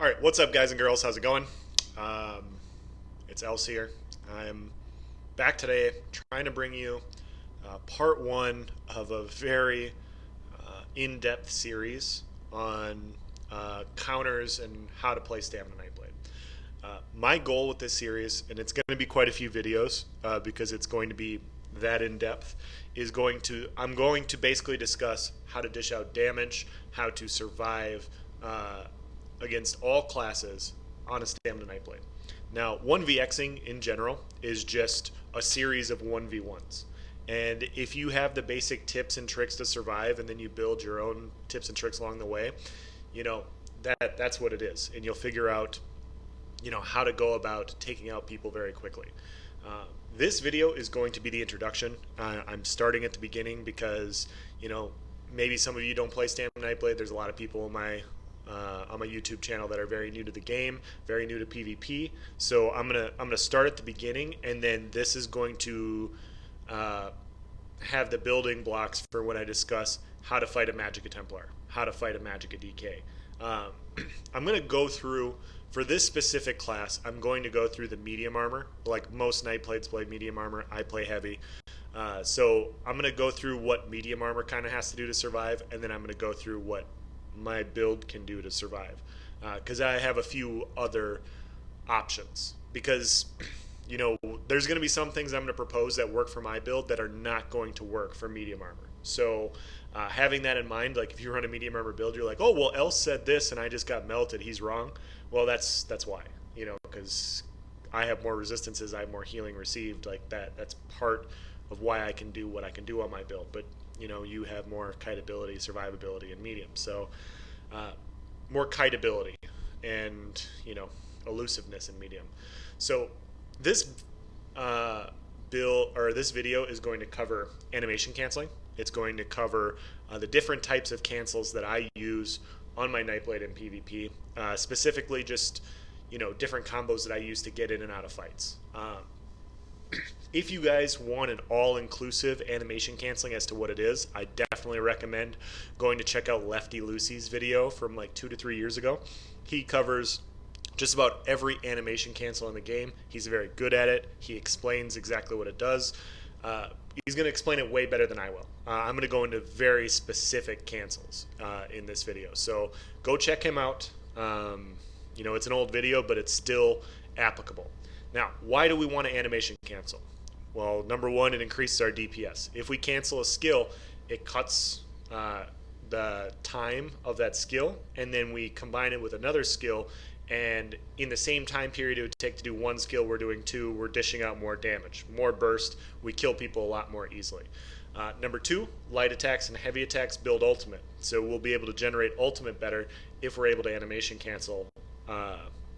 All right, what's up, guys and girls? How's it going? Um, it's Else here. I'm back today trying to bring you part one of a very in depth series on counters and how to play Stamina Nightblade. My goal with this series, and it's going to be quite a few videos because it's going to be that in depth, I'm going to basically discuss how to dish out damage, how to survive against all classes on a Stamina Nightblade. Now, 1vxing in general is just a series of 1v1s. And if you have the basic tips and tricks to survive and then you build your own tips and tricks along the way, you know, that's what it is. And you'll figure out how to go about taking out people very quickly. This video is going to be the introduction. I'm starting at the beginning because maybe some of you don't play Stamina Nightblade. There's a lot of people on my YouTube channel that are very new to the game, very new to PvP. So I'm gonna start at the beginning, and then this is going to have the building blocks for when I discuss how to fight a Magicka Templar, how to fight a Magicka DK. I'm going to go through, for this specific class, I'm going to go through the medium armor. Like most Nightblades play medium armor, I play heavy. So I'm going to go through what medium armor kind of has to do to survive, and then I'm going to go through what my build can do to survive. Because I have a few other options. Because there's going to be some things I'm going to propose that work for my build that are not going to work for medium armor. So having that in mind, like if you run a medium armor build, you're like, oh, well, Else said this and I just got melted. He's wrong. Well, that's why, because I have more resistances, I have more healing received. Like that's part of why I can do what I can do on my build. But you have more kite ability, survivability, and medium. So more kite ability and elusiveness in medium. So this this video is going to cover animation canceling. It's going to cover the different types of cancels that I use on my Nightblade in PvP. Specifically, just different combos that I use to get in and out of fights. If you guys want an all-inclusive animation canceling as to what it is, I definitely recommend going to check out Lefty Lucy's video from like 2 to 3 years ago. He covers just about every animation cancel in the game. He's very good at it. He explains exactly what it does. He's going to explain it way better than I will. I'm going to go into very specific cancels in this video. So go check him out. It's an old video, but it's still applicable. Now, why do we want to animation cancel? Well, number one, it increases our DPS. If we cancel a skill, it cuts the time of that skill, and then we combine it with another skill, and in the same time period it would take to do one skill, we're doing two, we're dishing out more damage, more burst, we kill people a lot more easily. Number two, light attacks and heavy attacks build ultimate. So we'll be able to generate ultimate better if we're able to animation cancel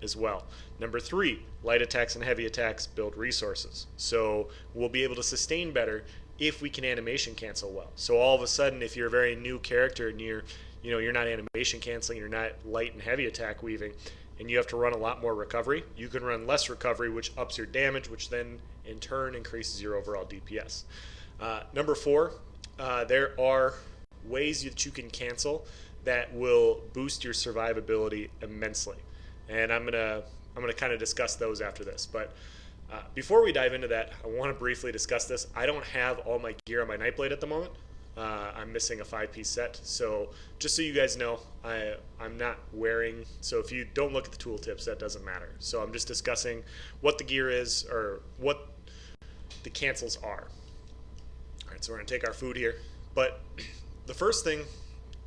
as well. Number three, light attacks and heavy attacks build resources. So we'll be able to sustain better if we can animation cancel well. So all of a sudden, if you're a very new character and you're not animation canceling, you're not light and heavy attack weaving, and you have to run a lot more recovery, you can run less recovery, which ups your damage, which then in turn increases your overall DPS. Number four, there are ways that you can cancel that will boost your survivability immensely. And I'm gonna kind of discuss those after this. But before we dive into that, I want to briefly discuss this. I don't have all my gear on my Nightblade at the moment. I'm missing a 5-piece set. So just so you guys know, I'm not wearing. So if you don't look at the tooltips, that doesn't matter. So I'm just discussing what the gear is or what the cancels are. All right, so we're gonna take our food here. But the first thing,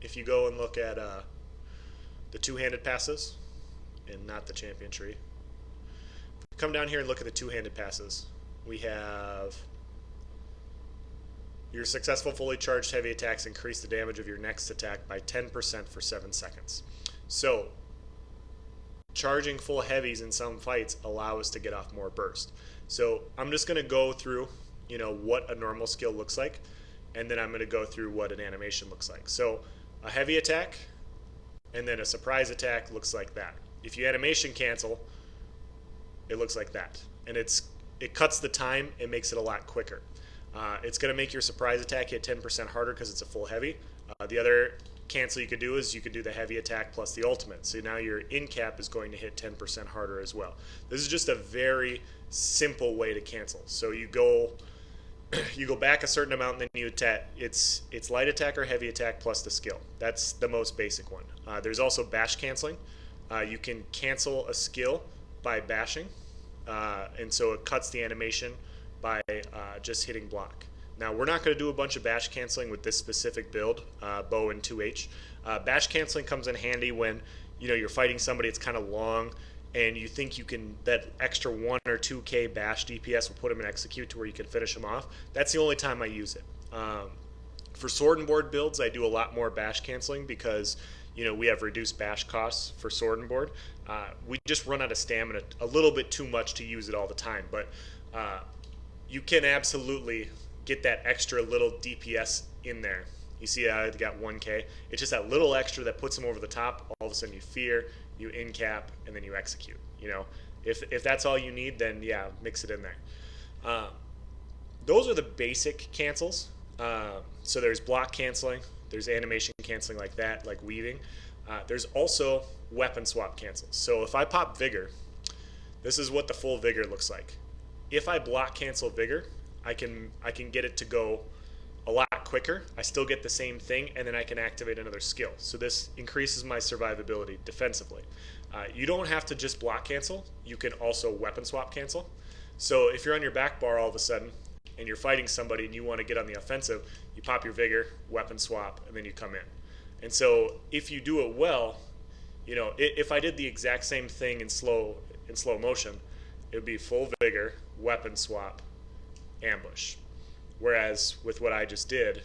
if you go and look at the two-handed passes, and not the champion tree. Come down here and look at the two-handed passes. We have your successful fully charged heavy attacks increase the damage of your next attack by 10% for 7 seconds. So charging full heavies in some fights allow us to get off more burst. So I'm just going to go through what a normal skill looks like, and then I'm going to go through what an animation looks like. So a heavy attack and then a surprise attack looks like that. If you animation cancel, it looks like that. And it cuts the time, it makes it a lot quicker. It's going to make your surprise attack hit 10% harder because it's a full heavy. The other cancel you could do is you could do the heavy attack plus the ultimate. So now your in cap is going to hit 10% harder as well. This is just a very simple way to cancel. So you go back a certain amount and then you attack. It's light attack or heavy attack plus the skill. That's the most basic one. There's also bash canceling. You can cancel a skill by bashing, and so it cuts the animation by just hitting block. Now, we're not going to do a bunch of bash canceling with this specific build, bow and 2H. Bash canceling comes in handy when you're fighting somebody that's kind of long and you think you can, that extra 1 or 2k bash DPS will put them in execute to where you can finish them off. That's the only time I use it. For sword and board builds, I do a lot more bash canceling because we have reduced bash costs for sword and board. We just run out of stamina a little bit too much to use it all the time, but you can absolutely get that extra little DPS in there. You see I got 1k. It's just that little extra that puts them over the top. All of a sudden you fear, you in cap, and then you execute. If that's all you need, then yeah, mix it in there. Those are the basic cancels. So there's block canceling, there's animation canceling like that, like weaving. There's also weapon swap cancels. So if I pop Vigor, this is what the full Vigor looks like. If I block cancel Vigor, I can get it to go a lot quicker. I still get the same thing, and then I can activate another skill. So this increases my survivability defensively. You don't have to just block cancel. You can also weapon swap cancel. So if you're on your back bar all of a sudden, and you're fighting somebody and you want to get on the offensive, you pop your Vigor, weapon swap, and then you come in. And so if you do it well, if I did the exact same thing in slow motion, it would be full Vigor, weapon swap, ambush. Whereas with what I just did,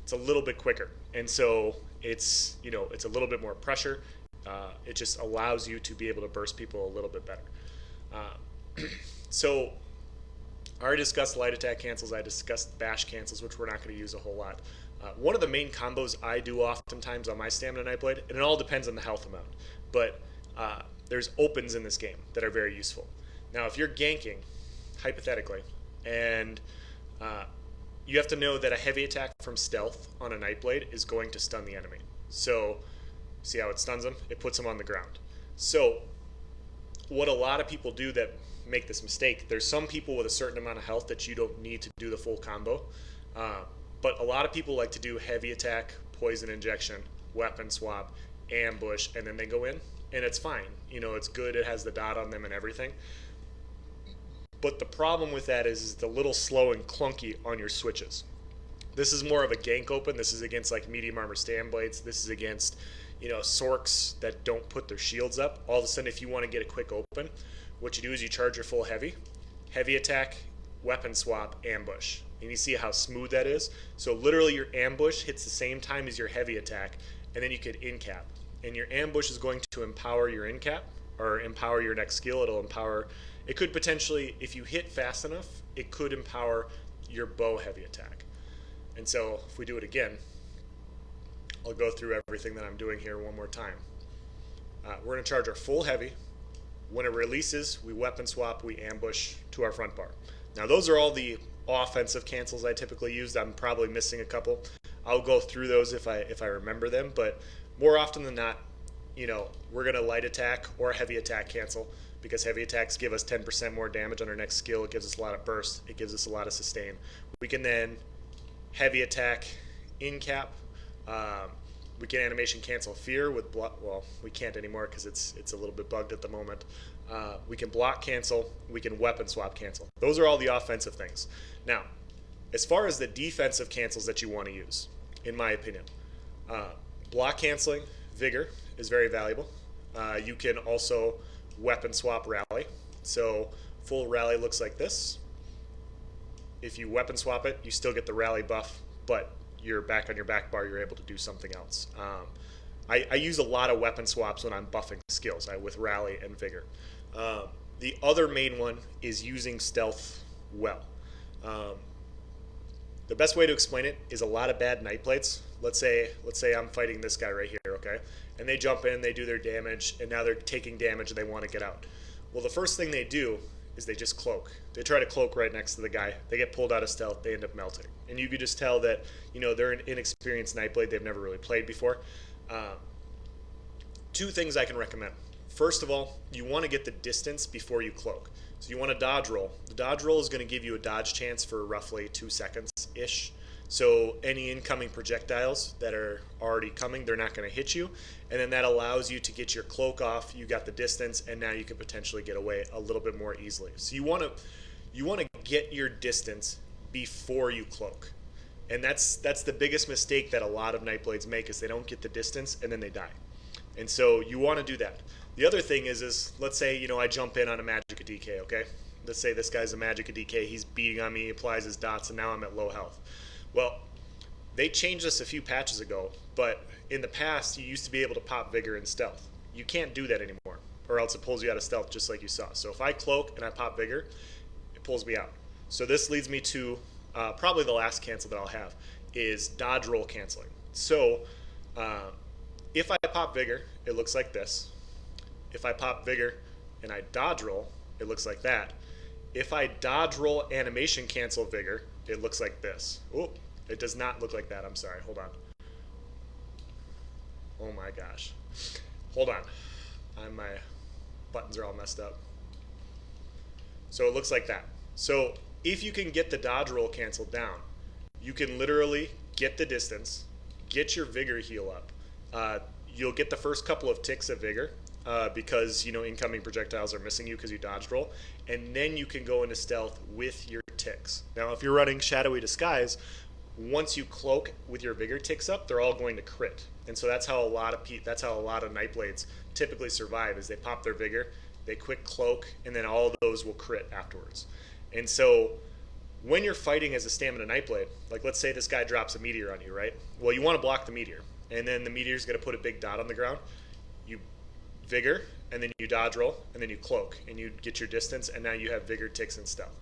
it's a little bit quicker. And so it's a little bit more pressure. It just allows you to be able to burst people a little bit better. So I already discussed light attack cancels. I discussed bash cancels, which we're not going to use a whole lot. One of the main combos I do oftentimes on my Stamina Nightblade, and it all depends on the health amount, but there's opens in this game that are very useful. Now, if you're ganking, hypothetically, and you have to know that a heavy attack from stealth on a Nightblade is going to stun the enemy. So, see how it stuns them? It puts them on the ground. So, what a lot of people do that make this mistake, there's some people with a certain amount of health that you don't need to do the full combo, but a lot of people like to do heavy attack, poison injection, weapon swap, ambush, and then they go in, and it's fine. It's good, it has the dot on them and everything. But the problem with that is it's a little slow and clunky on your switches. This is more of a gank open. This is against like medium armor Stamblades. This is against, Sorks that don't put their shields up. All of a sudden, if you want to get a quick open, what you do is you charge your full heavy attack, weapon swap, ambush. And you see how smooth that is? So literally your ambush hits the same time as your heavy attack, and then you could in cap. And your ambush is going to empower your in cap, or empower your next skill. It could potentially, if you hit fast enough, it could empower your bow heavy attack. And so if we do it again, I'll go through everything that I'm doing here one more time. We're going to charge our full heavy. When it releases, we weapon swap, we ambush to our front bar. Now those are all the offensive cancels I typically use. I'm probably missing a couple. I'll go through those if I remember them, but more often than not, we're going to light attack or heavy attack cancel, because heavy attacks give us 10% more damage on our next skill. It gives us a lot of burst. It gives us a lot of sustain. We can then heavy attack in cap. We can animation cancel fear with block. Well, we can't anymore because it's a little bit bugged at the moment. We can block cancel. We can weapon swap cancel. Those are all the offensive things. Now, as far as the defensive cancels that you want to use, in my opinion, block canceling, Vigor is very valuable. You can also weapon swap rally. So full rally looks like this. If you weapon swap it, you still get the rally buff, but you're back on your back bar, you're able to do something else. I use a lot of weapon swaps when I'm buffing skills with rally and vigor. The other main one is using stealth well. The best way to explain it is a lot of bad Nightblades. Let's say I'm fighting this guy right here, okay? And they jump in, they do their damage, and now they're taking damage and they want to get out. Well, the first thing they do is they just cloak. They try to cloak right next to the guy. They get pulled out of stealth. They end up melting. And you could just tell that, they're an inexperienced Nightblade. They've never really played before. Two things I can recommend. First of all, you want to get the distance before you cloak. So you want to dodge roll. The dodge roll is going to give you a dodge chance for roughly 2 seconds-ish. So any incoming projectiles that are already coming, they're not going to hit you. And then that allows you to get your cloak off. You got the distance, and now you can potentially get away a little bit more easily. So you want to get your distance before you cloak. And that's the biggest mistake that a lot of Nightblades make, is they don't get the distance and then they die. And so you want to do that. The other thing is let's say, I jump in on a Magicka DK, okay? Let's say this guy's a Magicka DK, he's beating on me, he applies his dots, and now I'm at low health. Well, they changed this a few patches ago, but in the past, you used to be able to pop Vigor in stealth. You can't do that anymore, or else it pulls you out of stealth just like you saw. So if I cloak and I pop Vigor, it pulls me out. So this leads me to probably the last cancel that I'll have, is dodge roll canceling. So if I pop Vigor, it looks like this. If I pop Vigor and I dodge roll, it looks like that. If I dodge roll animation cancel Vigor, it looks like this. Oh, it does not look like that. I'm sorry. Hold on. Oh my gosh. Hold on. My buttons are all messed up. So it looks like that. So if you can get the dodge roll canceled down, you can literally get the distance, get your Vigor heal up. You'll get the first couple of ticks of Vigor because incoming projectiles are missing you because you dodged roll, and then you can go into stealth with your ticks. Now, if you're running Shadowy Disguise, once you cloak with your Vigor ticks up, they're all going to crit, and so that's how a lot of Nightblades typically survive. Is they pop their Vigor, they quick cloak, and then all of those will crit afterwards. And so when you're fighting as a stamina Nightblade, like let's say this guy drops a meteor on you, right? Well, you want to block the meteor, and then the meteor's going to put a big dot on the ground. You Vigor, and then you dodge roll, and then you cloak, and you get your distance, and now you have Vigor, ticks, and stealth.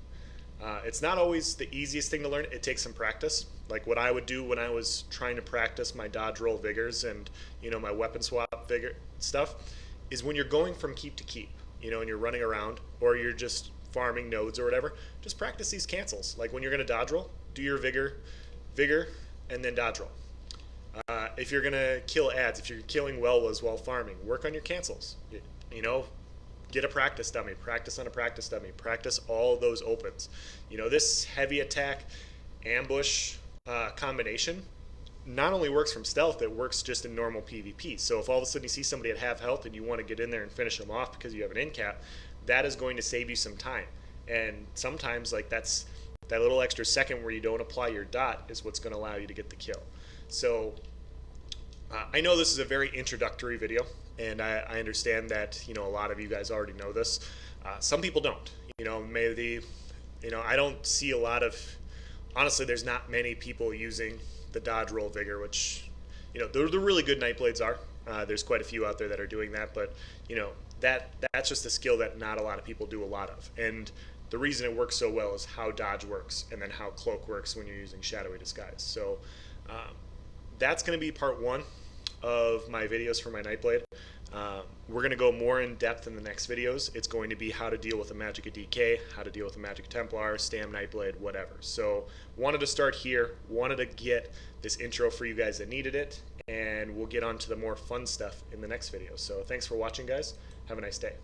It's not always the easiest thing to learn. It takes some practice. Like what I would do when I was trying to practice my dodge roll Vigors and my weapon swap Vigor stuff, is when you're going from keep to keep, and you're running around, or you're just farming nodes or whatever, just practice these cancels. Like when you're going to dodge roll, do your Vigor, and then dodge roll. If you're going to kill ads, if you're killing Welwas while farming, work on your cancels. Get a practice dummy, practice on a practice dummy, practice all those opens. This heavy attack, ambush combination not only works from stealth, it works just in normal PvP. So if all of a sudden you see somebody at half health and you want to get in there and finish them off because you have an end cap, that is going to save you some time. And sometimes that little extra second where you don't apply your dot is what's going to allow you to get the kill. So I know this is a very introductory video, and I understand that a lot of you guys already know this. Some people don't. I don't see a lot of. Honestly, there's not many people using the dodge roll Vigor, which the really good Nightblades are. There's quite a few out there that are doing that, but that's just a skill that not a lot of people do a lot of. And the reason it works so well is how dodge works, and then how cloak works when you're using Shadowy Disguise. So that's going to be part one of my videos for my Nightblade. We're going to go more in depth in the next videos. It's going to be how to deal with a Magicka DK, how to deal with a Magicka Templar, Stam Nightblade, whatever. So wanted to start here, wanted to get this intro for you guys that needed it, and we'll get on to the more fun stuff in the next video. So thanks for watching, guys. Have a nice day.